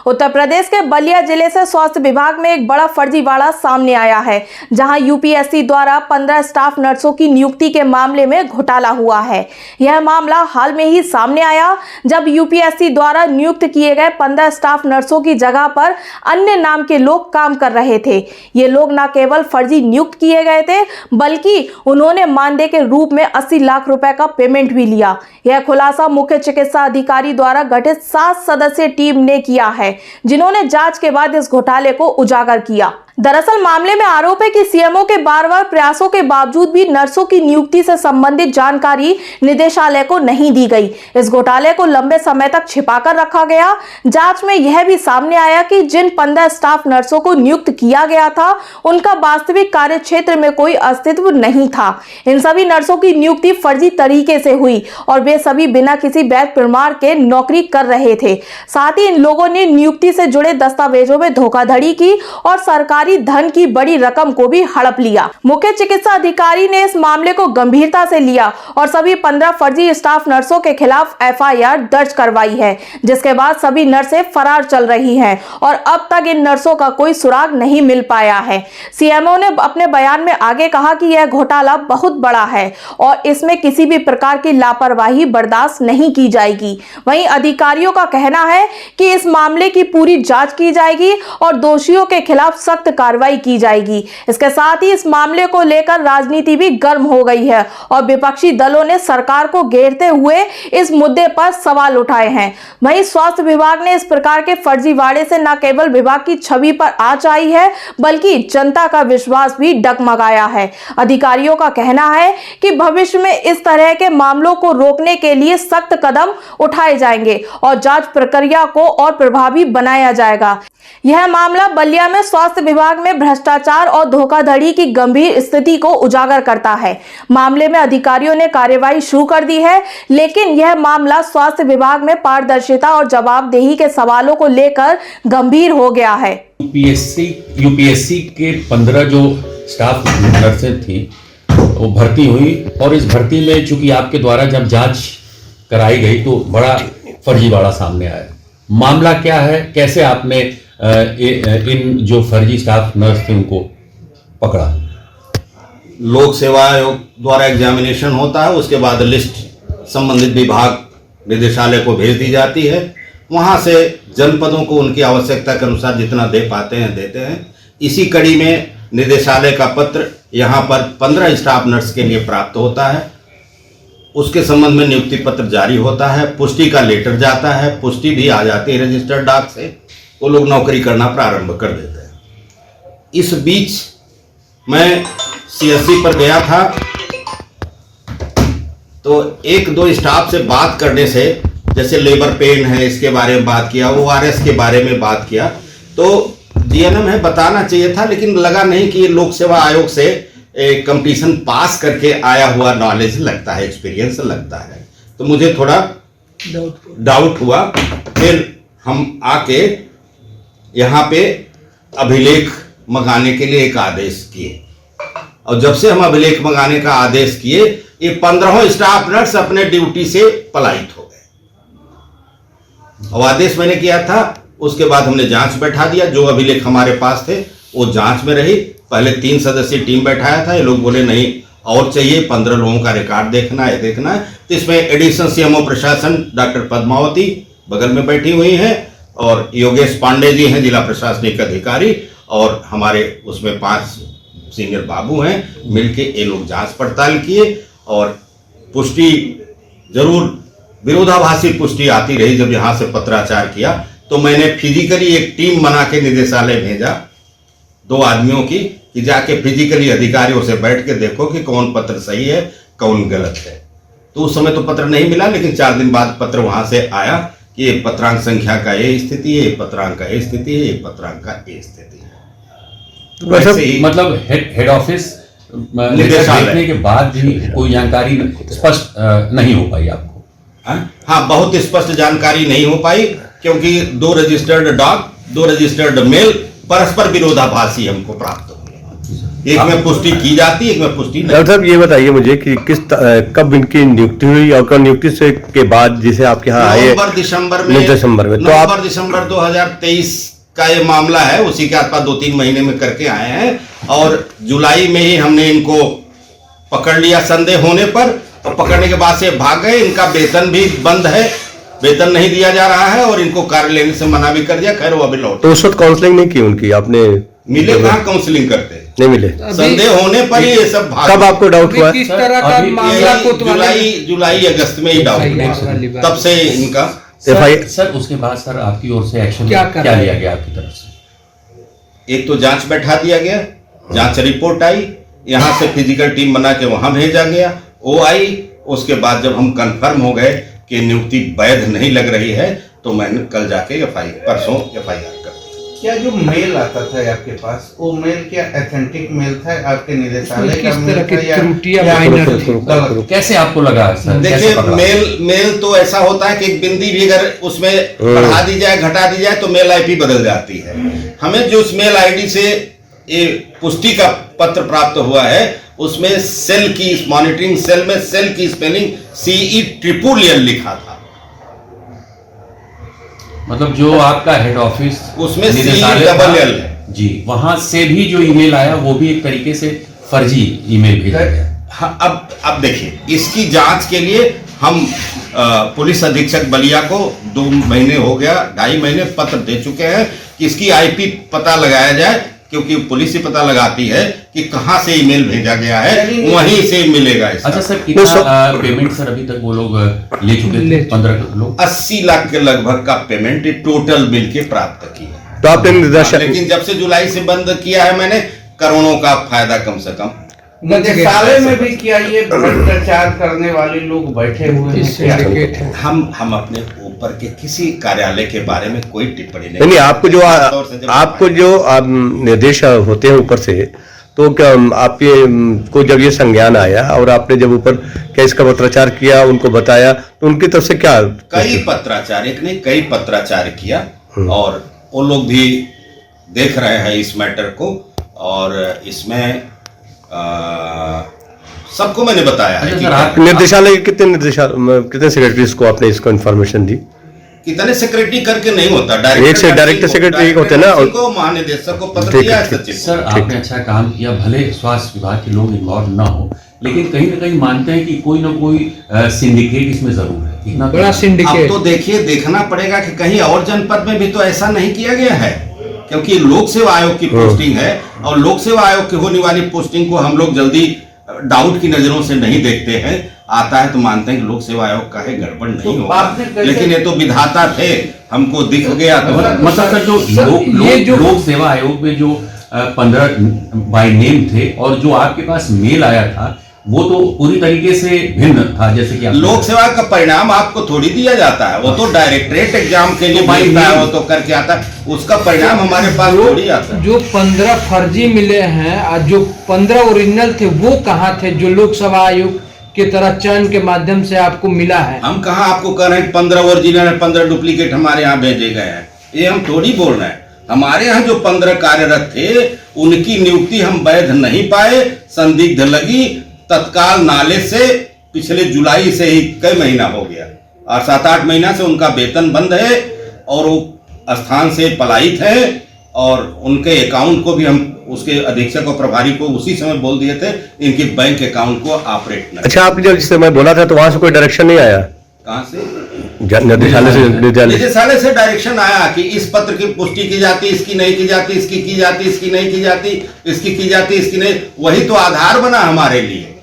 उत्तर प्रदेश के बलिया जिले से स्वास्थ्य विभाग में एक बड़ा फर्जीवाड़ा सामने आया है, जहां यूपीएससी द्वारा 15 स्टाफ नर्सों की नियुक्ति के मामले में घोटाला हुआ है। यह मामला हाल में ही सामने आया, जब यूपीएससी द्वारा नियुक्त किए गए 15 स्टाफ नर्सों की जगह पर अन्य नाम के लोग काम कर रहे थे। ये लोग न केवल फर्जी नियुक्त किए गए थे, बल्कि उन्होंने मानदेय के रूप में 80 लाख रुपए का पेमेंट भी लिया। यह खुलासा मुख्य चिकित्सा अधिकारी द्वारा गठित 7 सदस्यीय टीम ने किया है, जिन्होंने जांच के बाद इस घोटाले को उजागर किया। दरअसल मामले में आरोप है कि सीएमओ के बार-बार प्रयासों के बावजूद भी नर्सों की नियुक्ति से संबंधित जानकारी निदेशालय को नहीं दी गई। इस घोटाले को लंबे समय तक छिपाकर रखा गया। जांच में यह भी सामने आया कि जिन 15 स्टाफ नर्सों को नियुक्त किया गया था, उनका वास्तविक कार्य क्षेत्र में कोई अस्तित्व नहीं था। इन सभी नर्सों की नियुक्ति फर्जी तरीके से हुई और वे सभी बिना किसी वैध प्रमाण के नौकरी कर रहे थे। साथ ही इन लोगों ने नियुक्ति से जुड़े दस्तावेजों में धोखाधड़ी की और सरकार धन की बड़ी रकम को भी हड़प लिया। मुख्य चिकित्सा अधिकारी ने इस मामले को गंभीरता से लिया और सभी 15 फर्जी स्टाफ नर्सों के खिलाफ एफआईआर दर्ज करवाई है, जिसके बाद सभी नर्सें फरार चल रही हैं और अब तक इन नर्सों का कोई सुराग नहीं मिल पाया है। सीएमओ ने अपने बयान में आगे कहा कि यह घोटाला बहुत बड़ा है और इसमें किसी भी प्रकार की लापरवाही बर्दाश्त नहीं की जाएगी। वहीं अधिकारियों का कहना है कि इस मामले की पूरी जांच की जाएगी और दोषियों के खिलाफ सख्त कार्रवाई की जाएगी। इसके साथ ही इस मामले को लेकर राजनीति भी गर्म हो गई है और विपक्षी दलों ने सरकार को घेरते हुए इस मुद्दे पर सवाल उठाए हैं। वहीं स्वास्थ्य विभाग ने इस प्रकार के फर्जीवाड़े से न केवल विभाग की छवि पर आंच आई है, बल्कि जनता का विश्वास भी डगमगाया है। अधिकारियों का कहना है कि भविष्य में इस तरह के मामलों को रोकने के लिए सख्त कदम उठाए जाएंगे और जांच प्रक्रिया को और प्रभावी बनाया जाएगा। यह मामला बलिया में स्वास्थ्य विभाग में भ्रष्टाचार और धोखाधड़ी की गंभीर स्थिति को उजागर करता है। मामले में अधिकारियों ने कार्रवाई शुरू कर दी है, लेकिन यह मामला स्वास्थ्य विभाग में पारदर्शिता और जवाबदेही के सवालों को लेकर गंभीर हो गया है। यूपीएससी के 15 जो स्टाफ नर्सें थी वो भर्ती हुई और इस भर्ती में चूंकि आपके द्वारा जब जांच कराई गई तो बड़ा फर्जीवाड़ा सामने आया। मामला क्या है, कैसे आपने इन जो फर्जी स्टाफ नर्स थे उनको पकड़ा? लोक सेवा आयोग द्वारा एग्जामिनेशन होता है, उसके बाद लिस्ट संबंधित विभाग निदेशालय को भेज दी जाती है। वहां से जनपदों को उनकी आवश्यकता के अनुसार जितना दे पाते हैं देते हैं। इसी कड़ी में निदेशालय का पत्र यहां पर 15 स्टाफ नर्स के लिए प्राप्त होता है। उसके संबंध में नियुक्ति पत्र जारी होता है, पुष्टि का लेटर जाता है, पुष्टि भी आ जाती है रजिस्टर्ड डाक से। वो लोग नौकरी करना प्रारंभ कर देते हैं। इस बीच मैं सीएससी पर गया था, तो 1-2 स्टाफ से बात करने से, जैसे लेबर पेन है इसके बारे में बात किया, ORS के बारे में बात किया, तो DNM है बताना चाहिए था, लेकिन लगा नहीं कि ये लोक सेवा आयोग से कंपटीशन पास करके आया हुआ नॉलेज लगता है, एक्सपीरियंस लगता है। तो मुझे थोड़ा डाउट हुआ। फिर हम आके यहाँ पे अभिलेख मंगाने के लिए एक आदेश किए और जब से हम अभिलेख मंगाने का आदेश किए, ये 15 स्टाफ नर्स अपने ड्यूटी से पलायित हो गए। और आदेश मैंने किया था, उसके बाद हमने जांच बैठा दिया। जो अभिलेख हमारे पास थे वो जांच में रही। पहले 3 सदस्यीय टीम बैठाया था, ये लोग बोले नहीं और चाहिए, 15 लोगों का रिकॉर्ड देखना है देखना है। तो इसमें एडिशनल सीएमओ प्रशासन डॉक्टर पद्मावती बगल में बैठी हुई हैं और योगेश पांडे जी हैं जिला प्रशासनिक अधिकारी, और हमारे उसमें 5 सीनियर बाबू हैं। मिलके ये लोग जांच पड़ताल किए और पुष्टि जरूर विरोधाभासी पुष्टि आती रही। जब यहाँ से पत्राचार किया तो मैंने फिजिकली एक टीम बना के निदेशालय भेजा 2 आदमियों की, कि जाके फिजिकली अधिकारियों से बैठ के देखो कि कौन पत्र सही है कौन गलत है। तो उस समय तो पत्र नहीं मिला, लेकिन 4 दिन बाद पत्र वहां से आया कि ये पत्रांक संख्या का ये स्थिति है, ये पत्रांक का ये स्थिति है, ये पत्रांक का ये स्थिति है। तो वैसे ही मतलब हेड ऑफिस देखने के बाद भी कोई जानकारी स्पष्ट नहीं हो पाई आपको? हाँ, बहुत स्पष्ट जानकारी नहीं हो पाई, क्योंकि 2 रजिस्टर्ड डॉग 2 रजिस्टर्ड मेल परस्पर विरोधाभासी हमको प्राप्त हुए। एक में पुष्टि की जाती है, एक में पुष्टि नहीं। डॉक्टर साहब ये बताइए मुझे कि कब इनकी नियुक्ति हुई और कब नियुक्ति से के बाद जैसे आपके यहाँ आए नवंबर दिसंबर में तो आप नवंबर दिसंबर 2023 का ये मामला है, उसी के आसपास 2-3 महीने में करके आए हैं और जुलाई में ही हमने इनको पकड़ लिया संदेह होने पर, और पकड़ने के बाद से भाग गए। इनका वेतन भी बंद है, वेतन नहीं दिया जा रहा है और इनको कार्य लेने से मना भी कर दिया। खैर वो अभी लौट तो उस वक्त काउंसलिंग नहीं की उनकी आपने? मिले कहाँ काउंसलिंग करते, नहीं मिले। संदेह होने पर ही ये सब भाग। कब आपको डाउट हुआ? किस तरह का मामला जुलाई अगस्त में ही डाउट हुआ, तब से इनका सर उसके बाद सर आपकी ओर से एक्शन क्या लिया गया आपकी तरफ से? एक तो जांच बैठा दिया गया, जांच रिपोर्ट आई, यहाँ से फिजिकल टीम बना के वहां भेजा गया, वो आई। उसके बाद जब हम कंफर्म हो गए कि नियुक्ति वैध नहीं लग रही है तो मैंने कल जाके परसों एफआईआर कर दी। क्या जो मेल आता था आपके पास, वो मेल क्या ऑथेंटिक मेल था आपके निदेशालय का मेल था या त्रुटियां गलत? कैसे आपको लगा सर? देखिए मेल तो ऐसा होता है कि एक बिंदी भी अगर उसमें बढ़ा दी जाए घटा दी जाए तो मेल आईपी बदल जाती है। हमें जो उस मेल आईडी से ये पुष्टि का पत्र प्राप्त हुआ है उसमें सेल की, इस मॉनिटरिंग सेल में सेल की स्पेलिंग CE लिखा था। मतलब जो आपका हेड ऑफिस उसमें निदेशालय CELL था, है जी, वहां से भी जो ईमेल आया वो भी एक तरीके से फर्जी ईमेल भेजा गया। हाँ, अब देखिए इसकी जांच के लिए हम पुलिस अधीक्षक बलिया को 2 महीने हो गया, 2.5 महीने पत्र दे चुके हैं कि इसकी आईपी पता लगाया जाए, क्योंकि पुलिस ही पता लगाती है कि कहां से ईमेल भेजा गया है, वहीं से मिलेगा इसका। अच्छा सर, कितना पेमेंट सर अभी तक वो लोग ले चुके थे? 15 लोग 80 लाख के लगभग का पेमेंट टोटल मिल के प्राप्त किया। तो आपने लेकिन जब से जुलाई से बंद किया है मैंने, करोड़ों का फायदा कम से कम। निदेशालय में भी क्या ये भ्रष्टाचार करने वाले लोग बैठे हुए हैं? हम अपने ऊपर के किसी कार्यालय के बारे में कोई टिप्पणी नहीं। आपको जो निर्देश होते हैं ऊपर से, तो क्या आपके को जब ये संज्ञान आया और आपने जब ऊपर केस का पत्राचार किया, उनको बताया, तो उनकी तरफ से क्या? कई पत्राचार, एक नहीं कई पत्राचार किया और वो लोग भी देख रहे हैं इस मैटर को, और इसमें सबको मैंने बताया है कि निर्देशालय कितने सेक्रेटरीज को आपने इसको इन्फॉर्मेशन दी? कितने सेक्रेटरी करके नहीं होता, डायरेक्टर सेक्रेटरी होते हैं ना, को महानिदेशक को पत्र दिया है सचिव। सर आपने अच्छा काम किया, भले स्वास्थ्य विभाग के लोग इन्वॉल्व ना हो, लेकिन कहीं ना कहीं मानते हैं कि कोई ना कोई सिंडिकेट इसमें जरूर है, इतना बड़ा सिंडिकेट। अब तो देखिए देखना पड़ेगा कि कहीं और जनपद में भी तो ऐसा नहीं किया गया है, क्योंकि लोक सेवा आयोग की पोस्टिंग है और लोक सेवा आयोग की होने वाली पोस्टिंग को हम लोग जल्दी डाउट की नजरों से नहीं देखते हैं। आता है तो मानते हैं कि लोक सेवा आयोग का है, गड़बड़ नहीं होगा, लेकिन ये तो विधाता थे, हमको दिख गया तो। मतलब सर जो लोक सेवा आयोग में जो 15 बाय नेम थे और जो आपके पास मेल आया था वो तो पूरी तरीके से भिन्न था, जैसे कि लोक सेवा का परिणाम आपको थोड़ी दिया जाता है, वो तो डायरेक्टरेट एग्जाम के लिए भेजता है, वो तो करके आता है, उसका परिणाम हमारे पास थोड़ी आता है। जो 15 फर्जी मिले हैं और जो 15 ओरिजिनल थे वो कहाँ थे, जो लोकसभा आयोग के तरह चयन के माध्यम से आपको मिला है? हम कहाँ आपको कह रहे हैं 15 ओरिजिनल है, 15 डुप्लीकेट हमारे यहाँ भेजे गए हैं, ये हम थोड़ी बोल रहे हैं। हमारे यहाँ जो 15 कार्यरत थे उनकी नियुक्ति हम वैध नहीं पाए, संदिग्ध लगी, तत्काल नाले से पिछले जुलाई से ही कई महीना हो गया और 7-8 महीना से उनका वेतन बंद है और वो स्थान से पलायित है, और उनके अकाउंट को भी हम उसके अधीक्षक और प्रभारी को उसी समय बोल दिए थे इनके बैंक अकाउंट को ऑपरेट न। अच्छा, आपने जब जिस समय बोला था तो वहां से कोई डायरेक्शन नहीं आया? कहाँ से? निदेशालय से डायरेक्शन आया कि इस पत्र की पुष्टि की जाती, इसकी नहीं की जाती, इसकी की जाती, इसकी नहीं की जाती, इसकी की जाती, इसकी नहीं। वही तो आधार बना हमारे लिए